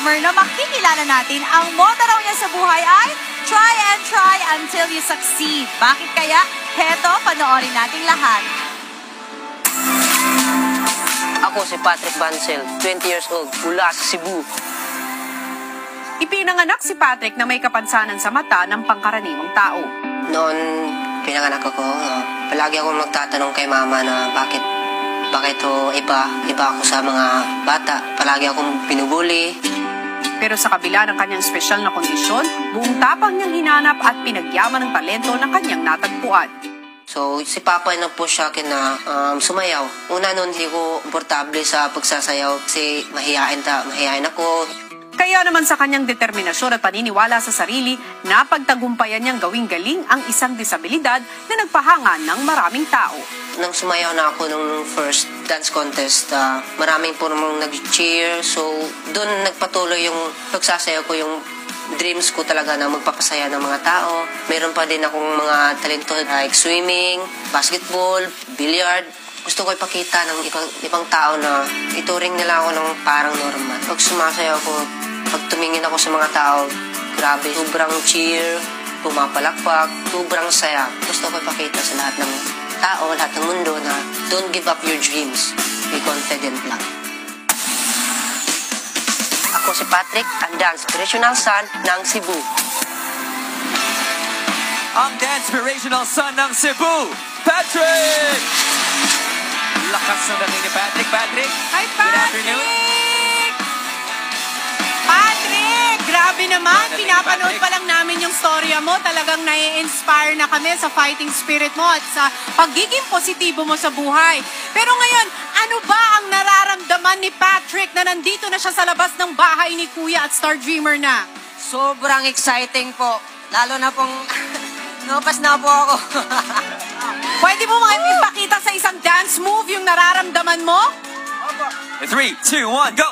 dreamer na makikilala natin ang motto raw niya sa buhay ay try and try until you succeed. Bakit kaya? Heto, panoorin natin lahat. Ako si Patrick Bancel, 20 years old, mula sa Cebu. Ipinanganak si Patrick na may kapansanan sa mata ng pangkaraniwang tao. Noon pinanganak ako, palagi akong magtatanong kay mama na bakit iba ako sa mga bata. Palagi akong pinubuli. Pero sa kabila ng kanyang espesyal na kondisyon, buong tapang niyang hinanap at pinagyaman ng talento ng kanyang natagpuan. So, si Papa ay nag-push sa akin na sumayaw. Una noon, hindi ko komportable sa pagsasayaw kasi mahihain ako. Kaya naman sa kanyang determinasyon at paniniwala sa sarili, napagtagumpayan niyang gawing galing ang isang disabilidad na nagpahanga ng maraming tao. Nang sumayaw na ako nung first dance contest, maraming purmong nag-cheer. So, doon nagpatuloy yung pagsasayaw ko, yung dreams ko talaga na magpapasaya ng mga tao. Meron pa din akong mga talento like swimming, basketball, billiard. Gusto ko ipakita ng ibang tao na ituring nila ako ng parang normal. Pag sumasayaw ako, pag tumingin ako sa mga tao, grabe, sobrang cheer, pumapalakpak, sobrang saya. Gusto ko ipakita sa lahat ng tao, lahat ng mundo na don't give up your dreams. Be confident lang. Ako si Patrick, ang dance-inspirational son ng Cebu. Ang dance-inspirational son ng Cebu, Patrick! Lakas ng dating ni Patrick. Patrick, Hi, good afternoon. Patrick! Grabe naman, Good pinapanood Patrick. pa lang namin yung storya mo. Talagang nai-inspire na kami sa fighting spirit mo at sa pagiging positibo mo sa buhay. Pero ngayon, ano ba ang nararamdaman ni Patrick na nandito na siya sa labas ng bahay ni Kuya at Star Dreamer na? Sobrang exciting po. Lalo na pong nopas na po ako. Pwede mo mga ipakita sa isang dance move yung nararamdaman mo? 3, 2, 1, go!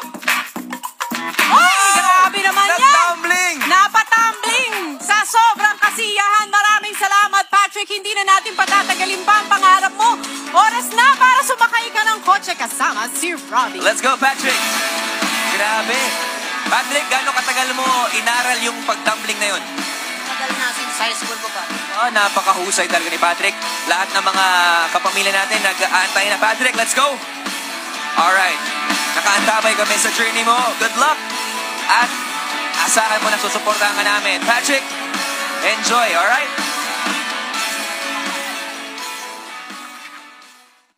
Ay, grabe naman yan! Nag-tumbling! Napatumbling! Sa sobrang kasiyahan, maraming salamat, Patrick. Hindi na natin patatagalin pa ang pangarap mo. Oras na para sumakay ka ng kotse kasama si Robbie. Let's go, Patrick! Grabe! Patrick, gaano katagal mo inaral yung pag-tumbling na yun? Tagal na since high school ko pa. Oh, napakahusay talaga ni Patrick. Lahat ng mga kapamilya natin nag-aantay na. Patrick, let's go! Alright. Nakaantabay kami sa journey mo. Good luck! At asahan mo na susuportahan ka namin. Patrick, enjoy, alright?